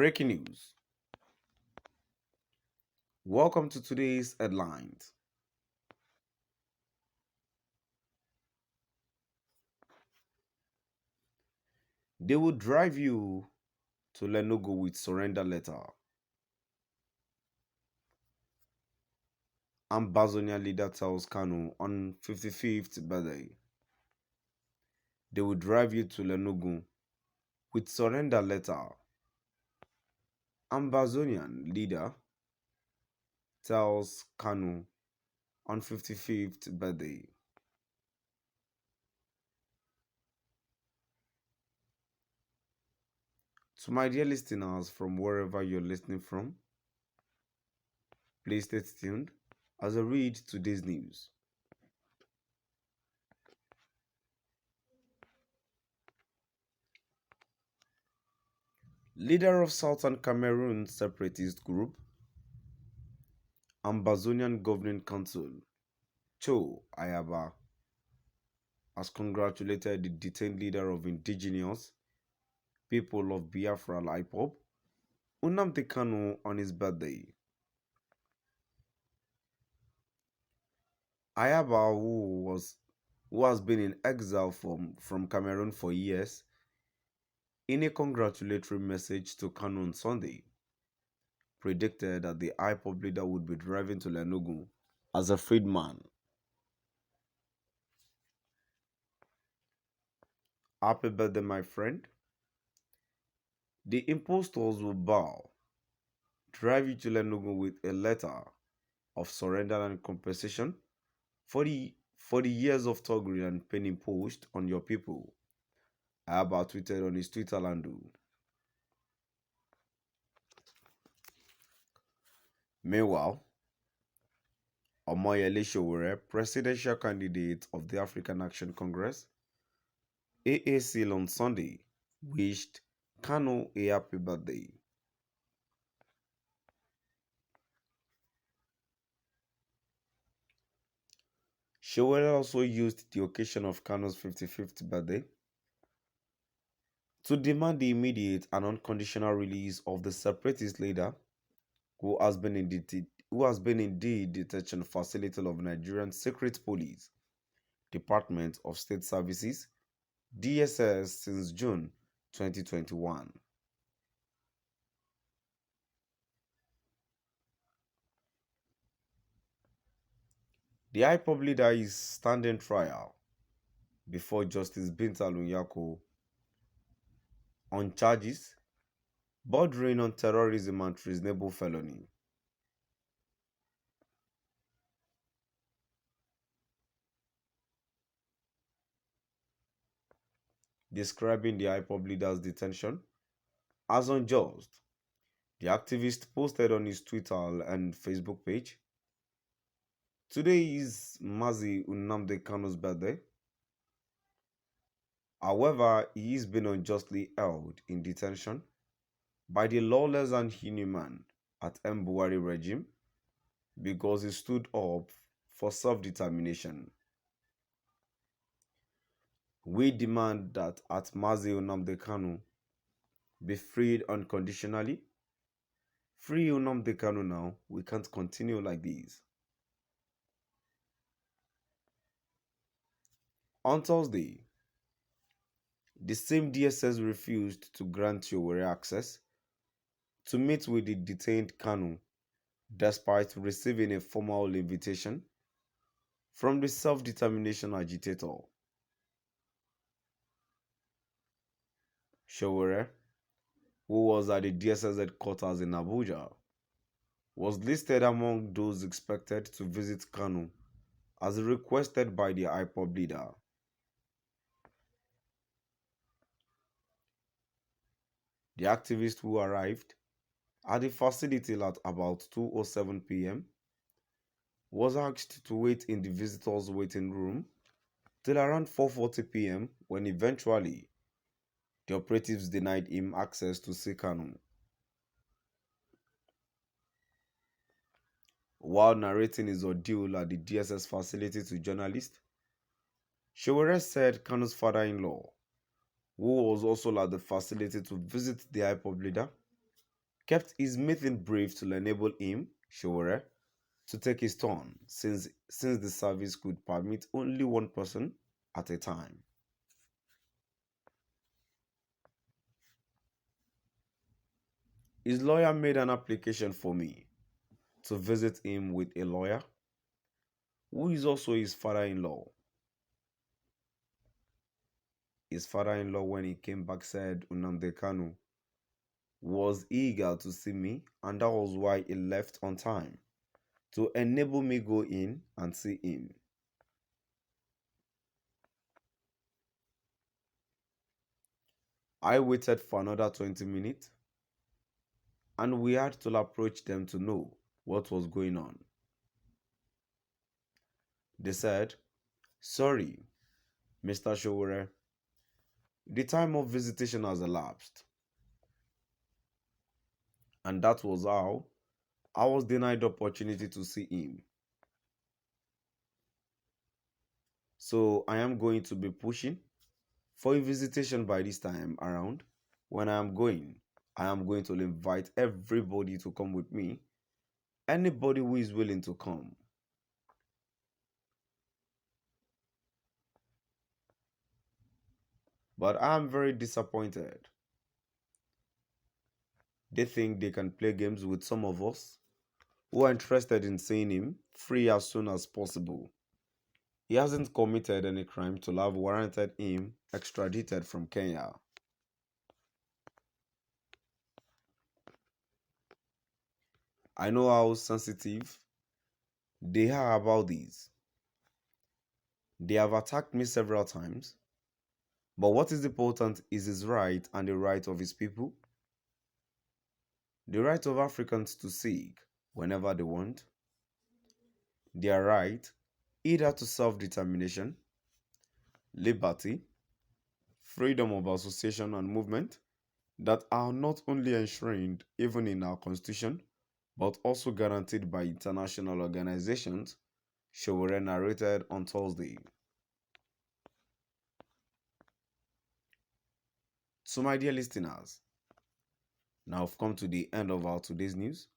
Breaking news. Welcome to today's headlines. They will drive you to Lenugu with surrender letter. Ambazonian leader tells Kanu on 55th birthday. They will drive you to Lenugu with surrender letter. Ambazonian leader tells Kanu on 55th birthday. To my dear listeners from wherever you're listening from, please stay tuned as I read today's news. Leader of Southern Cameroon separatist group, Ambazonian Governing Council, Cho Ayaba, has congratulated the detained leader of indigenous people of Biafra IPOB, Nnamdi Kanu, on his birthday. Ayaba, who has been in exile from Cameroon for years, in a congratulatory message to Kanu on Sunday, predicted that the IPOB leader would be driving to Lenugu as a freedman. Happy birthday, my friend. The impostors will bow, drive you to Lenugu with a letter of surrender and compensation for the years of toil and pain imposed on your people. Ayaba tweeted on his Twitter handle. Meanwhile, Omoyele Sowore, presidential candidate of the African Action Congress, AAC, on Sunday, wished Kanu a happy birthday. Sowore also used the occasion of Kanu's 55th birthday to demand the immediate and unconditional release of the separatist leader who has been in the detention facility of Nigerian Secret Police, Department of State Services, DSS, since June 2021. The IPOB leader is standing trial before Justice Binta Lunyako on charges bordering on terrorism and treasonable felony. Describing the IPOB leader's detention as unjust, the activist posted on his Twitter and Facebook page, "Today is Mazi Nnamdi Kanu's birthday. However, he is being unjustly held in detention by the lawless and inhuman at Buhari regime because he stood up for self-determination. We demand that at Mazi Nnamdi Kanu be freed unconditionally. Free Nnamdi Kanu now. We can't continue like this." On Thursday, the same DSS refused to grant Sowore access to meet with the detained Kanu despite receiving a formal invitation from the self-determination agitator. Sowore, who was at the DSS headquarters in Abuja, was listed among those expected to visit Kanu as requested by the IPOB leader. The activist, who arrived at the facility at about 2:07 p.m., was asked to wait in the visitors' waiting room till around 4:40 p.m. when eventually the operatives denied him access to see Kanu. While narrating his ordeal at the DSS facility to journalists, Sowore said Kanu's father-in-law, who was also at the facility to visit the IPOB leader, kept his maiden brief to enable him, Showore, to take his turn since the service could permit only one person at a time. His lawyer made an application for me to visit him with a lawyer who is also his father-in-law. His father-in-law, when he came back, said Nnamdi Kanu was eager to see me, and that was why he left on time to enable me go in and see him. I waited for another 20 minutes, and we had to approach them to know what was going on. They said, "Sorry, Mr. Showore, the time of visitation has elapsed." And that was how I was denied the opportunity to see him. So I am going to be pushing for a visitation by this time around. When I am going to invite everybody to come with me. Anybody who is willing to come. But I am very disappointed. They think they can play games with some of us who are interested in seeing him free as soon as possible. He hasn't committed any crime to have warranted him extradited from Kenya. I know how sensitive they are about this. They have attacked me several times, but what is important is his right and the right of his people, the right of Africans to seek whenever they want, their right either to self-determination, liberty, freedom of association and movement that are not only enshrined even in our constitution but also guaranteed by international organizations, Showore narrated on Thursday. So, my dear listeners, now I've come to the end of our today's news.